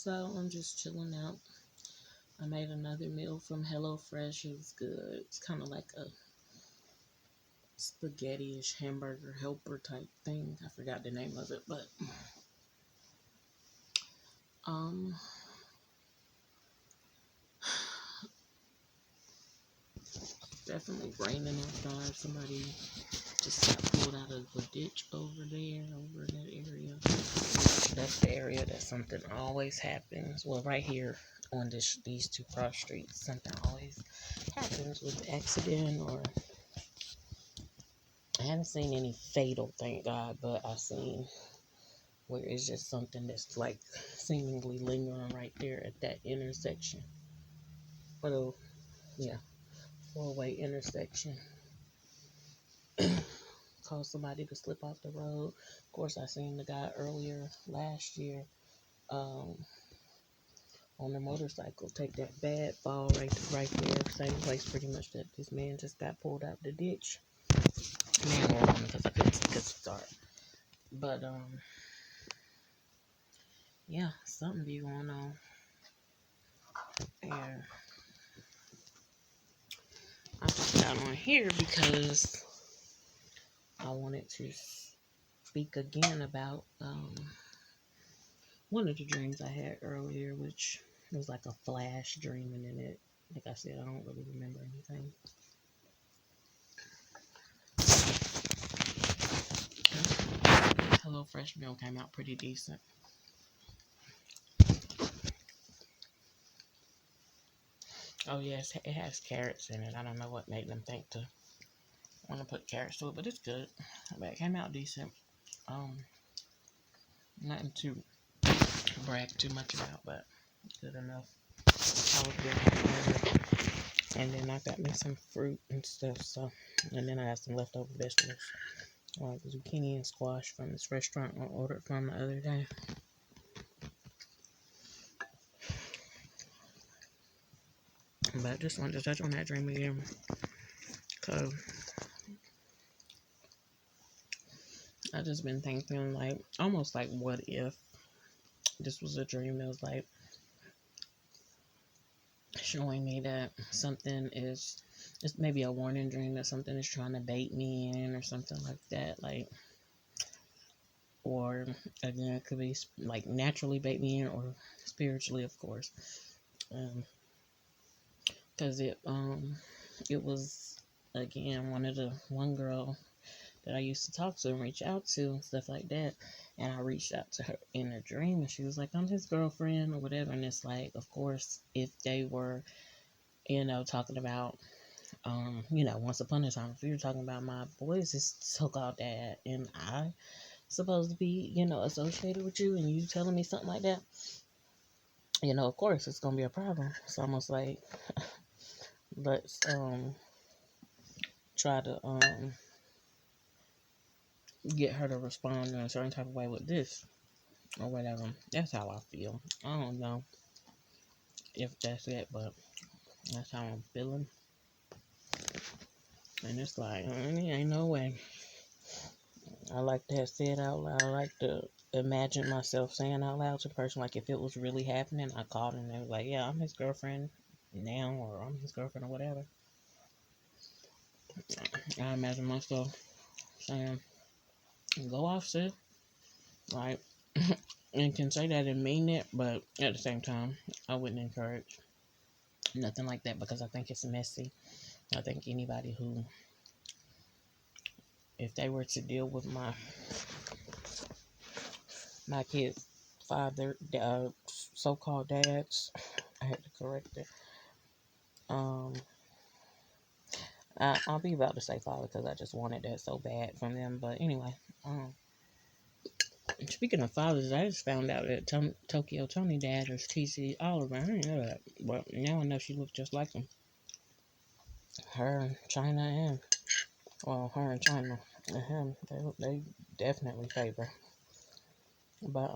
So I'm just chilling out. I made another meal from HelloFresh. It was good. It's kind of like a spaghetti-ish hamburger helper type thing. I forgot the name of it, but um, definitely raining outside. Somebody just got pulled out of the ditch over there, over in that area. That's the area that something always happens. Well, right here on these two cross streets, something always happens with accident or I haven't seen any fatal, thank God, but I've seen where it's just something that's like seemingly lingering right there at that intersection. Well, yeah, four-way intersection. Caused somebody to slip off the road. Of course, I seen the guy earlier last year um, on a motorcycle take that bad fall right there, same place pretty much that this man just got pulled out the ditch. Man or woman, because I couldn't start. But yeah, something be going on. And I just got on here because I wanted to speak again about one of the dreams I had earlier, which was like a flash dream, and in it, like I said, I don't really remember anything. HelloFresh meal came out pretty decent. Oh yes, it has carrots in it. I don't know what made them think to want to put carrots to it, but it's good. But it came out decent. Um, Nothing to brag too much about, but good enough. I was good. And then I got me some fruit and stuff. So, and then I had some leftover vegetables, like zucchini and squash from this restaurant I ordered from the other day. But I just wanted to touch on that dream again, cause I just been thinking like almost like what if this was a dream that was like showing me that something is it's maybe a warning dream that something is trying to bait me in or something like that, like or again it could be like naturally bait me in or spiritually, of course, because it was again one girl that I used to talk to and reach out to and stuff like that. And I reached out to her in a dream and she was like, I'm his girlfriend or whatever. And it's like, of course, if they were, talking about, once upon a time, if you were talking about my boys, it's so called dad, and I supposed to be, associated with you and you telling me something like that, of course it's gonna be a problem. So almost like let's try to get her to respond in a certain type of way with this or whatever. That's how I feel. I don't know if that's it, but that's how I'm feeling. And it's like, ain't no way. I like to have said out loud. I like to imagine myself saying out loud to a person, like if it was really happening, I called and they was like, yeah, I'm his girlfriend now, or I'm his girlfriend, or whatever. I imagine myself saying, go off, sis. Like, and can say that and mean it, but at the same time, I wouldn't encourage nothing like that because I think it's messy. I think anybody who, if they were to deal with my kids' father, so-called dads, I had to correct it. Um, I'll be about to say father because I just wanted that so bad from them. But anyway, speaking of fathers, I just found out that Tokyo Tony dad is TC Oliver. I didn't know that, but now I know she looks just like him. Her and China and her and China and him, they definitely favor. But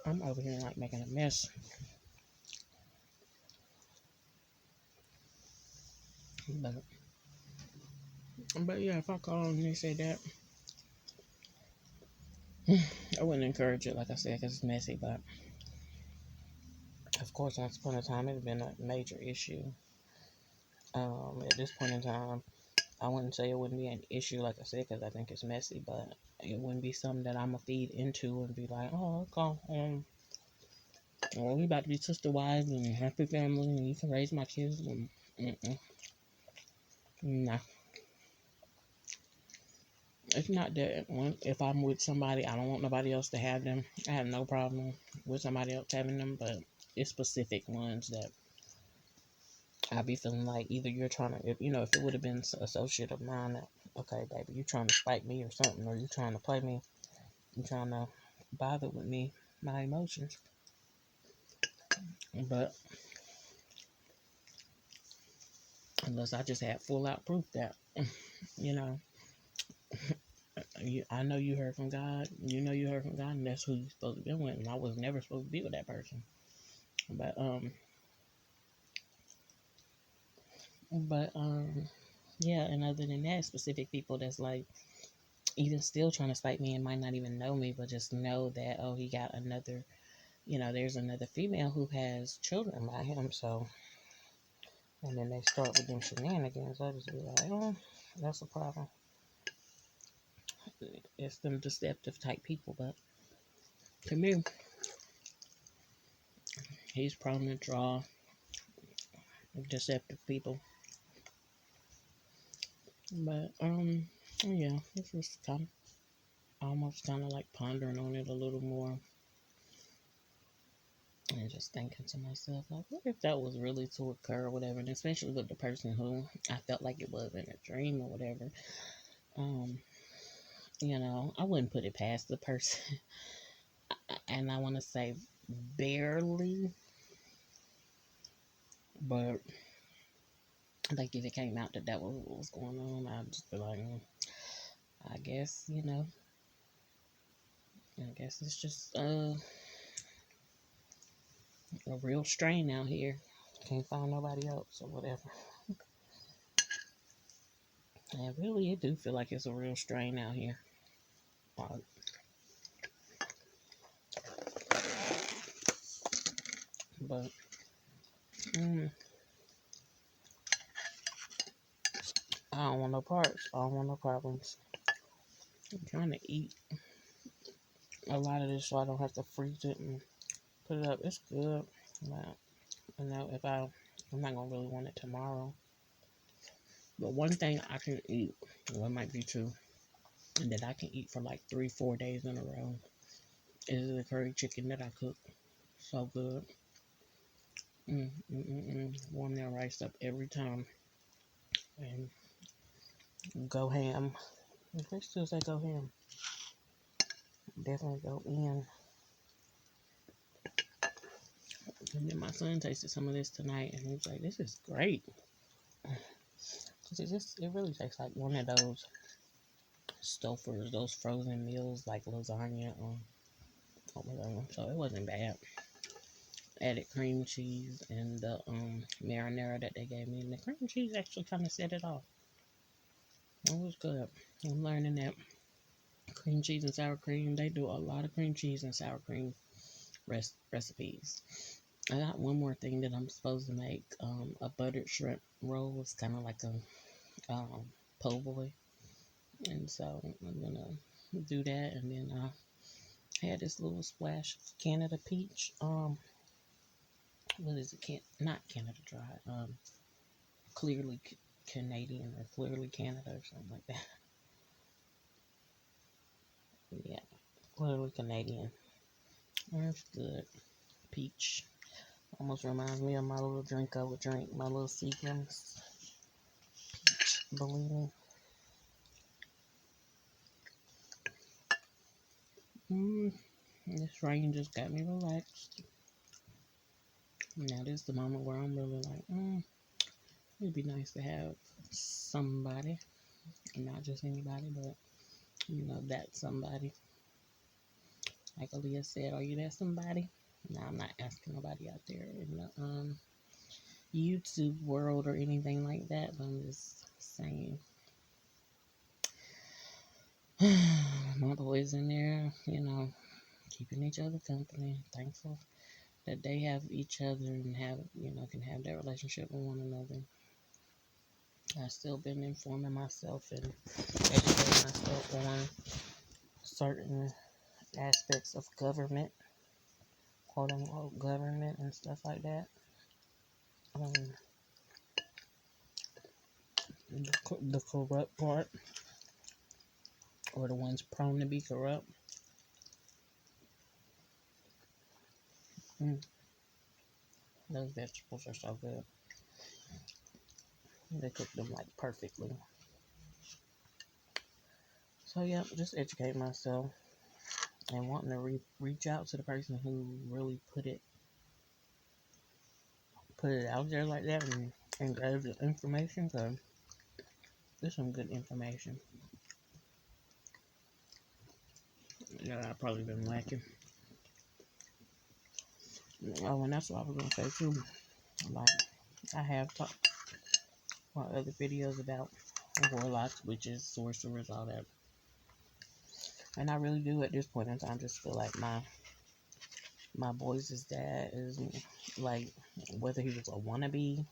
I'm over here like making a mess. But yeah, if I call and they say that, I wouldn't encourage it, like I said, because it's messy. But of course, once upon a time, it had been a major issue. At this point in time, I wouldn't say it wouldn't be an issue, like I said, because I think it's messy. But it wouldn't be something that I'm gonna feed into and be like, oh, okay, well, we about to be sister wives and happy family, and you can raise my kids. And, nah, it's not that. If I'm with somebody, I don't want nobody else to have them. I have no problem with somebody else having them, but it's specific ones that I be feeling like either you're trying to, if it would have been an associate of mine, that, okay, baby, you trying to spite me or something, or you trying to play me, you trying to bother with me, my emotions. But unless I just had full out proof that, you know, I know you heard from God, you heard from God, and that's who you're supposed to be with, and I was never supposed to be with that person. But, but, yeah, and other than that, specific people that's like, even still trying to spite me and might not even know me, but just know that, oh, he got another, there's another female who has children by him, so, and then they start with them shenanigans. I just be like, oh, that's a problem. It's them deceptive type people, but to me, he's prone to draw deceptive people. But, yeah, it's just almost kind of like pondering on it a little more and just thinking to myself, like, what if that was really to occur or whatever, and especially with the person who I felt like it was in a dream or whatever. Um, I wouldn't put it past the person, and I want to say barely, but like if it came out that that was what was going on, I'd just be like, I guess, I guess it's just a real strain out here. Can't find nobody else or whatever. And really, it do feel like it's a real strain out here. But mm, I don't want no parts. I don't want no problems. I'm trying to eat a lot of this so I don't have to freeze it and put it up. It's good. But, if I'm not gonna really want it tomorrow. But one thing I can eat, well, it might be two, and that I can eat for like 3-4 days in a row is the curry chicken that I cook. So good. Warm that rice up every time and go ham. If they still say go ham, definitely go in. And then my son tasted some of this tonight, and he was like, "This is great." Cause it really tastes like one of those Stouffer's, those frozen meals like lasagna or whatever. So it wasn't bad. Added cream cheese and the marinara that they gave me, and the cream cheese actually kind of set it off. It was good. I'm learning that cream cheese and sour cream. They do a lot of cream cheese and sour cream recipes. I got one more thing that I'm supposed to make. A buttered shrimp roll. It's kind of like a po' boy, and so I'm gonna do that. And then I had this little splash of Canada peach. What is it? Not Canada Dry. Clearly Canadian or clearly Canada or something like that. Yeah, clearly Canadian. That's good. Peach. Almost reminds me of my little drink I would drink. My little Seagram's peach Bellini. This rain just got me relaxed. Now this is the moment where I'm really like, it'd be nice to have somebody, not just anybody, but that somebody. Like Aaliyah said, are you that somebody? No, I'm not asking nobody out there in the YouTube world or anything like that, but I'm just saying. My boys in there, keeping each other company. Thankful that they have each other and can have that relationship with one another. I've still been informing myself and educating myself on certain aspects of government, quote unquote government and stuff like that. Um, the corrupt part, or the ones prone to be corrupt. Mm, those vegetables are so good. They cook them like perfectly. So yeah, just educate myself and wanting to reach out to the person who really put it out there like that and gave the information, because there's some good information that I've probably been lacking. Oh, and that's what I was gonna say too. Like, I have talked on other videos about warlocks, witches, sorcerers, all that. And I really do at this point in time just feel like my boys' dad is like, whether he was a wannabe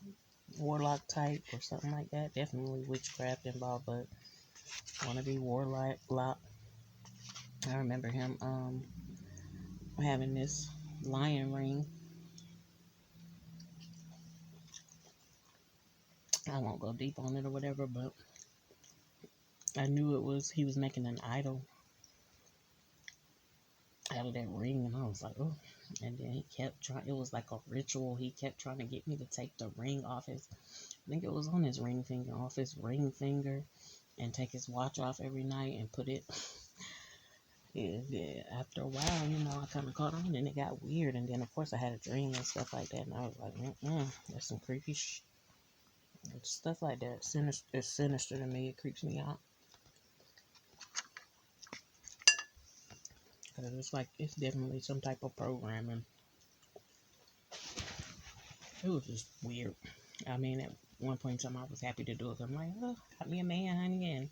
warlock type or something like that, definitely witchcraft involved, but wannabe warlock. I remember him having this lion ring. I won't go deep on it or whatever, but I knew he was making an idol out of that ring, and I was like, oh. And then he kept trying. It was like a ritual. He kept trying to get me to take the ring off I think it was on his ring finger, off his ring finger, and take his watch off every night and put it. Yeah, after a while, I kind of caught on, and it got weird. And then, of course, I had a dream and stuff like that, and I was like, that's some creepy stuff like that. It's sinister to me. It creeps me out. Because it's like, it's definitely some type of programming. It was just weird. I mean, at one point in time, I was happy to do it. I'm like, oh, got me a man, honey, and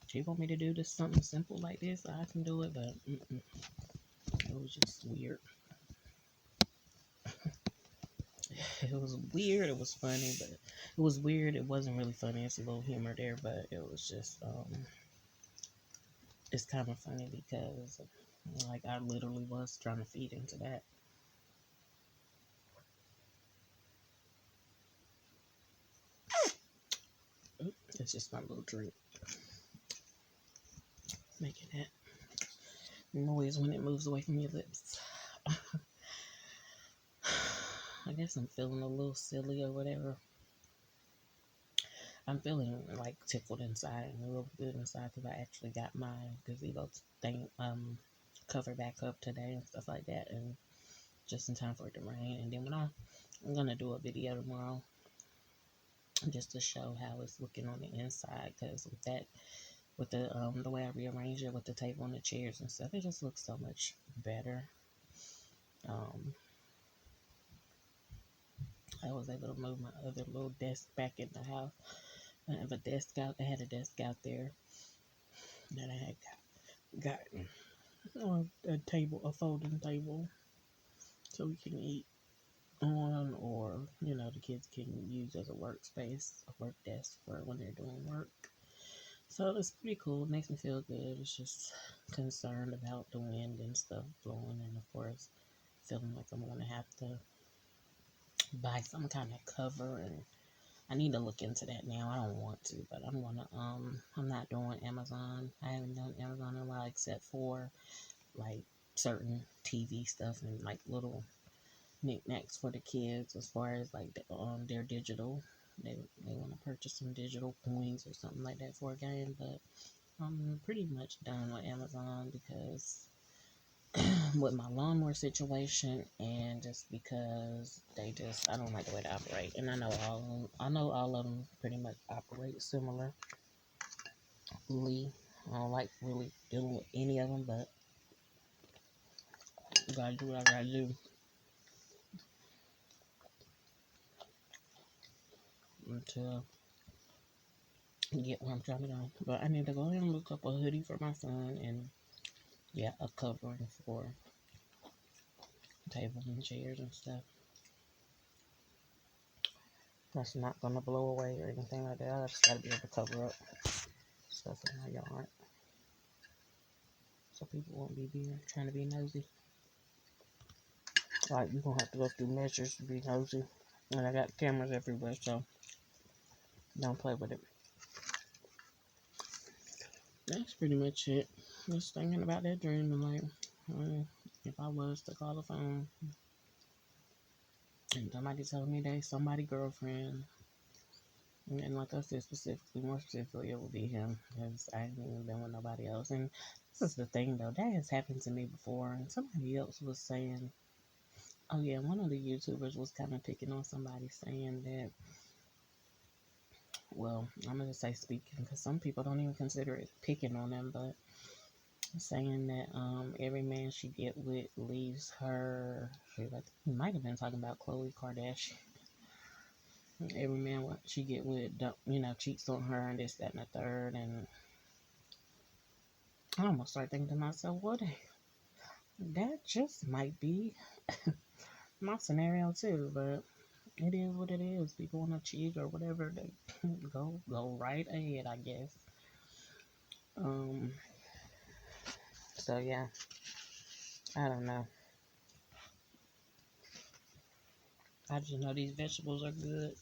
she want me to do this something simple like this, I can do it, but it was just weird. It was weird. It was funny, but it was weird. It wasn't really funny. It's a little humor there, but it was just, it's kind of funny because, like, I literally was trying to feed into that. It's just my little drink making that noise when it moves away from your lips. I guess I'm feeling a little silly or whatever. I'm feeling like tickled inside and a little good inside because I actually got my gazebo thing covered back up today and stuff like that, and just in time for it to rain. And then I'm gonna do a video tomorrow just to show how it's looking on the inside, because with the way I rearranged it with the table and the chairs and stuff, it just looks so much better. I was able to move my other little desk back in the house. I have a desk out. I had a desk out there that I had gotten on a folding table, so we can eat on, or the kids can use as a workspace, a work desk for when they're doing work. So it's pretty cool. It makes me feel good. It's just concerned about the wind and stuff blowing, and of course feeling like I'm gonna have to buy some kind of cover, and I need to look into that now. I don't want to, but I'm not doing Amazon. I haven't done Amazon in a while, except for like certain TV stuff and like little knickknacks for the kids, as far as like their digital. They want to purchase some digital coins or something like that for a game, but I'm pretty much done with Amazon because with my lawnmower situation, and just because I don't like the way they operate, and I know all of them pretty much operate similarly. I don't like really dealing with any of them, but gotta do what I gotta do until get where I'm trying to go. But I need to go ahead and look up a hoodie for my son and yeah, a covering for tables and chairs and stuff. That's not gonna blow away or anything like that. I just gotta be able to cover up stuff in my yard so people won't be trying to be nosy. Like, you're gonna have to go through measures to be nosy. And I got cameras everywhere, so don't play with it. That's pretty much it. Just thinking about that dream and like, if I was to call the phone and somebody told me they somebody's girlfriend, and like I said, more specifically, it would be him because I ain't even been with nobody else. And this is the thing though, that has happened to me before. And somebody else was saying, oh yeah, one of the YouTubers was kind of picking on somebody saying that, well, I'm gonna say speaking because some people don't even consider it picking on them, but saying that every man she get with leaves her. He might have been talking about Khloe Kardashian. Every man what she get with, don't, cheats on her and this, that, and the third. And I almost start thinking to myself, what? That just might be my scenario too. But it is what it is. People want to cheat or whatever. They go right ahead, I guess. Um. So yeah, I don't know. I just know these vegetables are good.